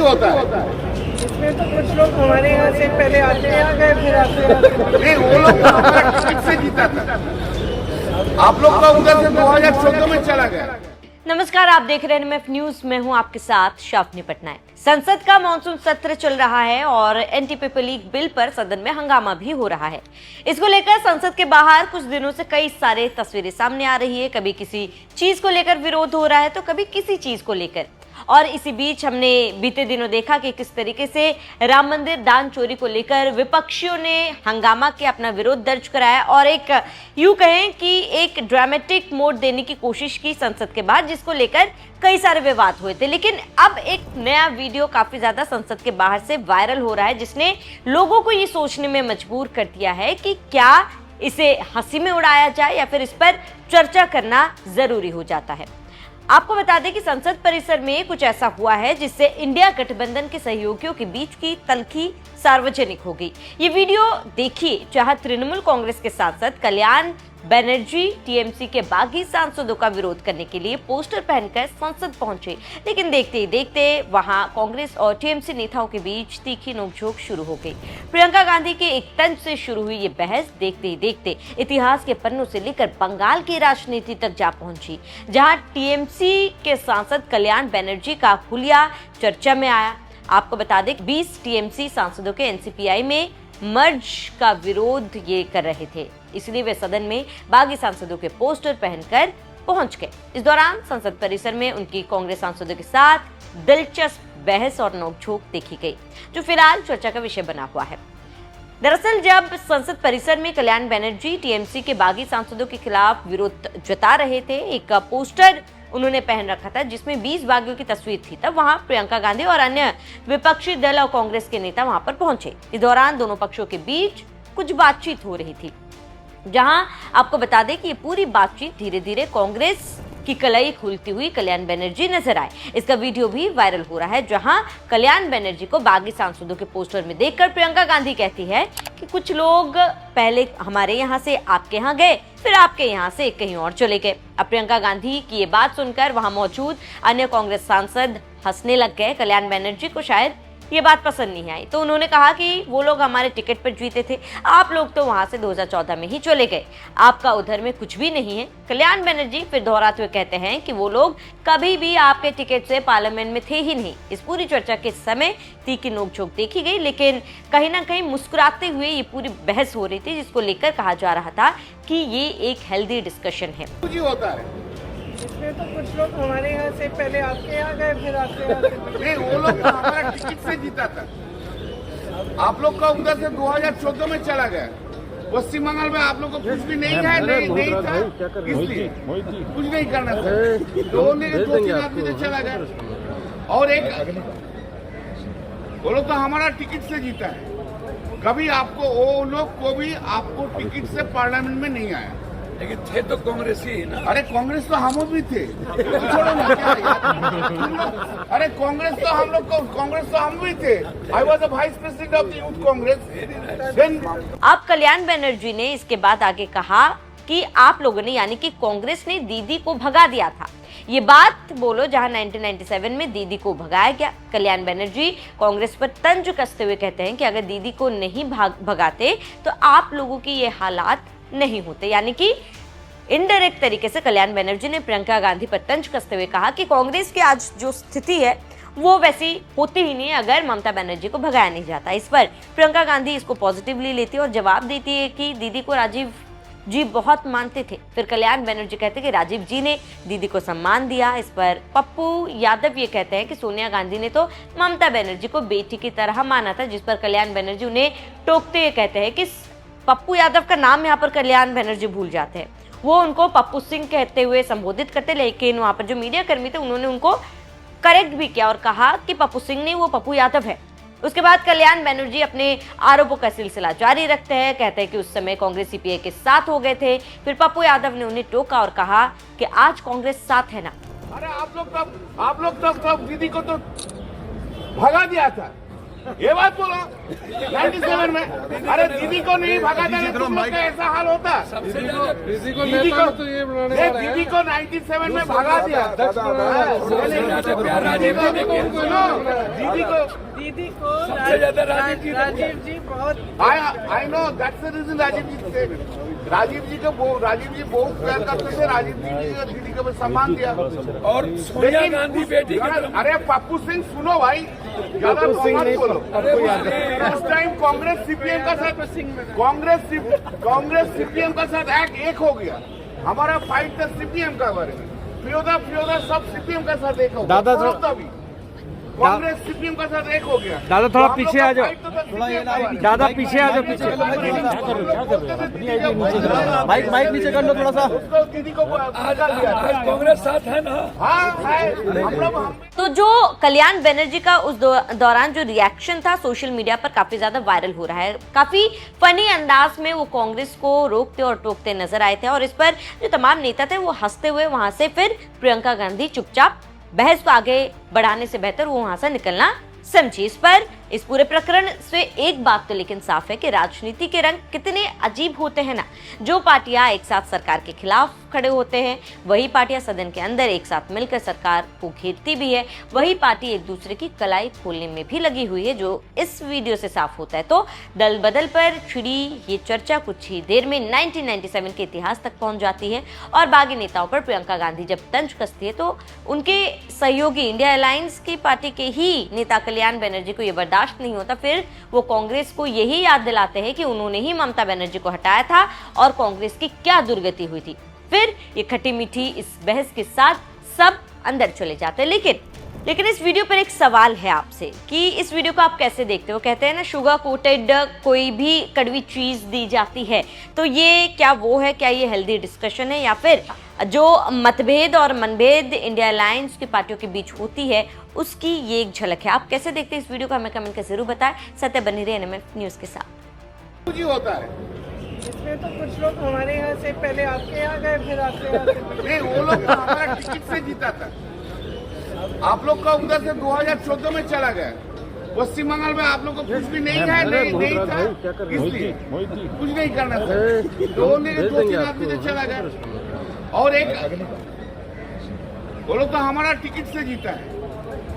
होता है। इसमें तो कुछ लोग हमारे यहाँ से पहले आते आ गए, फिर आते नहीं, वो लोग तो हमारा टिकट से जीता था, आप लोग का उधर से 2014 में चला गया। नमस्कार, आप देख रहे हैं NMF न्यूज। मैं हूं आपके साथ शाफनी पटनायक। संसद का मॉनसून सत्र चल रहा है और एंटी पीपल लीग बिल पर सदन में हंगामा भी हो रहा है। इसको लेकर संसद के बाहर कुछ दिनों से कई सारे तस्वीरें सामने आ रही है। कभी किसी चीज को लेकर विरोध हो रहा है तो कभी किसी चीज को लेकर। और इसी बीच हमने बीते दिनों देखा कि किस तरीके से राम मंदिर दान चोरी को लेकर विपक्षियों ने हंगामा के अपना विरोध दर्ज कराया और एक यूं कहें कि एक ड्रामेटिक मोड देने की कोशिश की संसद के बाहर, जिसको लेकर कई सारे विवाद हुए थे। लेकिन अब एक नया वीडियो काफी ज्यादा संसद के बाहर से वायरल हो रहा है, जिसने लोगों को ये सोचने में मजबूर कर दिया है कि क्या इसे हंसी में उड़ाया जाए या फिर इस पर चर्चा करना जरूरी हो जाता है। आपको बता दें कि संसद परिसर में कुछ ऐसा हुआ है जिससे इंडिया गठबंधन के सहयोगियों के बीच की तल्खी सार्वजनिक हो गई। ये वीडियो देखिए, जहां तृणमूल कांग्रेस के सांसद कल्याण बनर्जी टीएमसी के बागी सांसदों का विरोध करने के लिए पोस्टर पहनकर संसद पहुंचे। लेकिन देखते ही देखते वहां कांग्रेस और टीएमसी नेताओं के बीच तीखी नोकझोंक शुरू हो गई। प्रियंका गांधी के एक तंज से शुरू हुई ये बहस देखते ही देखते इतिहास के पन्नों से लेकर बंगाल की राजनीति तक जा पहुंची, जहां टीएमसी के सांसद कल्याण बनर्जी का हुलिया चर्चा में आया। आपको बता दें 20 टीएमसी सांसदों के एनसीपीआई में मर्ज का विरोध ये कर रहे थे, इसलिए वे सदन में बागी सांसदों के पोस्टर पहनकर पहुंच गए। इस दौरान संसद परिसर में उनकी कांग्रेस सांसदों के साथ दिलचस्प बहस और नोकझोंक देखी गई, जो फिलहाल चर्चा का विषय बना हुआ है। दरअसल जब संसद परिसर में कल्याण बनर्जी टीएमसी के बागी सांसदों के खिलाफ विरोध जता रहे थे, एक पोस्टर उन्होंने पहन रखा था जिसमें 20 बागियों की तस्वीर थी, तब वहां प्रियंका गांधी और अन्य विपक्षी दल और कांग्रेस के नेता वहां पर पहुंचे। इस दौरान दोनों पक्षों के बीच कुछ बातचीत हो रही थी, जहां आपको बता दें कि ये पूरी बातचीत धीरे धीरे कांग्रेस की कलाई खुलती हुई कल्याण बनर्जी नजर आए। इसका वीडियो भी वायरल हो रहा है, जहां कल्याण बनर्जी को बागी सांसदों के पोस्टर में देखकर प्रियंका गांधी कहती है कि कुछ लोग पहले हमारे यहाँ से आपके यहाँ गए, फिर आपके यहाँ से कहीं और चले गए। अब प्रियंका गांधी की ये बात सुनकर वहां मौजूद अन्य कांग्रेस सांसद हंसने लग गए। कल्याण बनर्जी को शायद ये बात पसंद नहीं आई, तो उन्होंने कहा कि वो लोग हमारे टिकट पर जीते थे, आप लोग तो वहां से 2014 में ही चले गए, आपका उधर में कुछ भी नहीं है। कल्याण बनर्जी फिर दोहराते हुए कहते हैं कि वो लोग कभी भी आपके टिकट से पार्लियामेंट में थे ही नहीं। इस पूरी चर्चा के समय तीखी नोकझोंक देखी गई, लेकिन कहीं ना कहीं मुस्कुराते हुए ये पूरी बहस हो रही थी, जिसको लेकर कहा जा रहा था कि ये एक हेल्दी डिस्कशन है। होता है, इसमें तो कुछ लोग हमारे यहाँ से पहले आपके यहाँ गए, फिर आपके यहाँ नहीं, वो लोग तो हमारा टिकट से जीता था, आप लोग का उधर से 2014 में चला गया। पश्चिम बंगाल में आप लोग को कुछ भी नहीं है, नहीं था, इसलिए कुछ नहीं करना था, 2-3 आदमी से चला गया। और एक वो लोग तो हमारा टिकट से जीता है, कभी आपको वो लोग को भी आपको टिकट से पार्लियामेंट में नहीं आया। लेकिन थे तो कांग्रेस ही ना। अरे कांग्रेस तो हम भी थे, छोड़ो ना क्या यार। अरे कांग्रेस तो हम लोग को, कांग्रेस तो हम भी थे। I was the vice president of the youth Congress. अब कल्याण बनर्जी ने इसके बाद आगे कहा कि आप लोगों ने, यानी कि कांग्रेस ने दीदी को भगा दिया था। ये बात बोलो जहां 1997 में दीदी को भगाया गया। कल्याण बनर्जी कांग्रेस पर तंज कसते हुए कहते हैं कि अगर दीदी को नहीं भगाते तो आप लोगों की ये हालात नहीं होते। यानी कि इनडायरेक्ट तरीके से कल्याण बनर्जी ने प्रियंका गांधी पर तंज कसते हुए कहा कि कांग्रेस की आज जो स्थिति है वो वैसी होती ही नहीं अगर ममता बनर्जी को भगाया नहीं जाता। इस पर प्रियंका गांधी इसको पॉजिटिवली लेती है और जवाब देती है कि दीदी को राजीव जी बहुत मानते थे। फिर कल्याण बनर्जी कहते हैं कि राजीव जी ने दीदी को सम्मान दिया। इस पर पप्पू यादव ये कहते हैं कि सोनिया गांधी ने तो ममता बनर्जी को बेटी की तरह माना था, जिस पर कल्याण बनर्जी उन्हें टोकते हुए कहते हैं कि पप्पू यादव का नाम यहाँ पर कल्याण बनर्जी भूल जाते हैं। वो उनको पप्पू सिंह कहते हुए संबोधित करते, लेकिन वहां पर जो मीडिया कर्मी थे उन्होंने उनको करेक्ट भी किया और कहा कि पप्पू सिंह नहीं, वो पप्पू यादव है। उसके बाद कल्याण बनर्जी अपने आरोपों का सिलसिला जारी रखते हैं, कहते हैं कि उस समय कांग्रेस सीपीआई के साथ हो गए थे। फिर पप्पू यादव ने उन्हें टोका और कहा कि आज कांग्रेस साथ है ना। अरे आप लोग तब दीदी को तो भगा दिया था, ये बात बोला 97 में। अरे दीदी को नहीं भगा था तुम लोग का ऐसा हाल होता। सबसे ज्यादा किसी को नेता तो ये बनाने वाला है। दीदी को 97 में भगा दिया। प्यार राजीव जी ने किया। दीदी को सबसे ज्यादा राजीव जी बहुत I know that's the reason Rajiv ji को राजीव जी बहुत प्यार करते थे। राजीव जी ने दीदी को सम्मान दिया। और सोनिया गांधी बेटी की तरफ अरे पप्पू सिंह सुनो भाई, ज्यादा मत बोलो। उस टाइम कांग्रेस सीपीएम का साथ कांग्रेस सीपीएम का साथ एक हो गया। हमारा फाइट था सीपीएम का बारे में। फिरोदा सब सीपीएम का साथ एक हो गया। दादा भी कांग्रेस सीपीएम का साथ एक हो गया। दादा थोड़ा तो पीछे आ जाओ। दादा पीछे आ जाओ, पीछे। माइक नीचे कर लो थोड़ा सा। उसको दीदी को आज कांग्रेस साथ है ना। हाँ है हम लोग। तो जो कल्याण बनर्जी का उस दौरान जो रिएक्शन था सोशल मीडिया पर काफी ज्यादा वायरल हो रहा है। काफी फनी अंदाज में वो कांग्रेस को रोकते और टोकते नजर आए थे और इस पर जो तमाम नेता थे वो हंसते हुए वहां से फिर प्रियंका गांधी चुपचाप बहस को आगे बढ़ाने से बेहतर वो वहां से निकलना समझी। इस पूरे प्रकरण से एक बात तो लेकिन साफ है कि राजनीति के रंग कितने अजीब होते हैं ना। जो पार्टियां एक साथ सरकार के खिलाफ खड़े होते हैं वही पार्टियां सदन के अंदर एक साथ मिलकर सरकार को घेरती भी है। वही पार्टी एक दूसरे की कलाई खोलने में भी लगी हुई है, जो इस वीडियो से साफ होता है। तो दल बदल पर छिड़ी ये चर्चा कुछ ही देर में 1997 के इतिहास तक पहुंच जाती है और बागी नेताओं पर प्रियंका गांधी जब तंज कसती है तो उनके सहयोगी इंडिया अलायंस की पार्टी के ही नेता कल्याण बनर्जी को यह बर्दाश्त नहीं होता। फिर वो कांग्रेस को यही याद दिलाते हैं कि उन्होंने ही ममता बनर्जी को हटाया था और कांग्रेस की क्या दुर्गति हुई थी। फिर ये खट्टी मीठी इस बहस के साथ सब अंदर चले जाते हैं। लेकिन इस वीडियो पर एक सवाल है आपसे कि इस वीडियो को आप कैसे देखते हो। कहते हैं ना शुगर कोटेड कोई भी कड़वी चीज दी जाती है, तो ये क्या वो है, क्या ये हेल्दी डिस्कशन है या फिर जो मतभेद और मनभेद इंडिया अलायंस की पार्टियों के बीच होती है उसकी ये एक झलक है। आप कैसे देखते हैं इस वीडियो को, हमें कमेंट करके जरूर बताएं। सत्य बनी रहे NMF न्यूज के साथ। कुछ ही होता है। इसमें तो कुछ लोग हमारे यहाँ से पहले आपके यहाँ गए, फिर आपके यहाँ से नहीं, वो लोग तो हमारा टिकट से जीता था। आप लोग का उधर से 2014 में चला गया। पश्चिम बंगाल में आप लोग को कुछ भी नहीं है, नहीं था, इसलिए कुछ नहीं करना था। तो लेके 2-3 आदमी से चला गया और एक वो लोग तो हमारा टिकट से जीता है।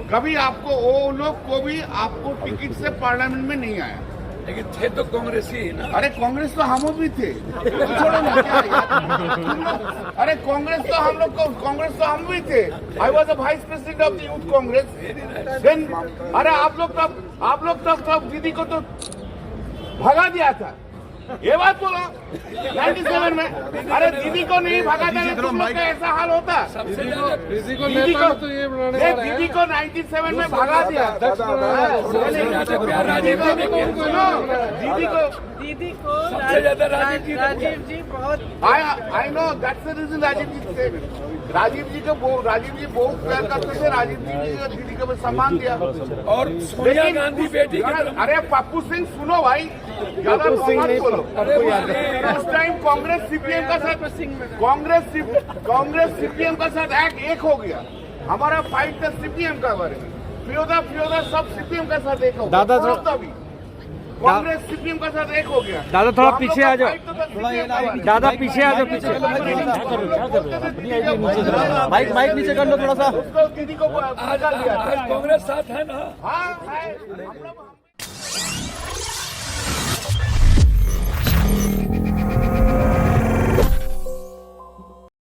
कभी आपको वो लोग को भी आपको टिकट से पार्लियामेंट में नहीं आया। लेकिन थे तो कांग्रेसी ही ना। अरे कांग्रेस तो हम भी थे। छोड़ो ना क्या यार। अरे कांग्रेस तो हम लोग को कांग्रेस तो हम भी थे। I was the vice president of the youth Congress. Then अरे आप लोग तब दीदी को तो भगा दिया था। ये बात बोला 97 में। अरे दीदी को नहीं भगा था तुम लोग का ऐसा हाल होता। सबसे ज्यादा किसी को नेता तो ये बनाने वाला है। दीदी को 97 में भगा दिया। प्यार राजीव जी ने किया। दीदी को सबसे ज्यादा राजीव जी बहुत I know that's the reason Rajiv ji बहुत प्यार करते थे। राजीव जी ने दीदी को सम्मान दिया। और सोनिया गांधी बेटी की तरफ अरे पप्पू सिंह सुनो भाई, ज्यादा मत बोलो। उस टाइम कांग्रेस सीपीएम का साथ एक हो गया। हमारा फाइट था सीपीएम का बारे में। फिरोदा सब सीपीएम का साथ एक हो गया। भी कांग्रेस सीपीएम का साथ एक हो गया। दादा थोड़ा पीछे आ जाओ। दादा पीछे आ जाओ, पीछे। माइक नीचे कर लो थोड़ा सा। उसको दीदी को आज कांग्रेस साथ है ना। हाँ है हम लोग।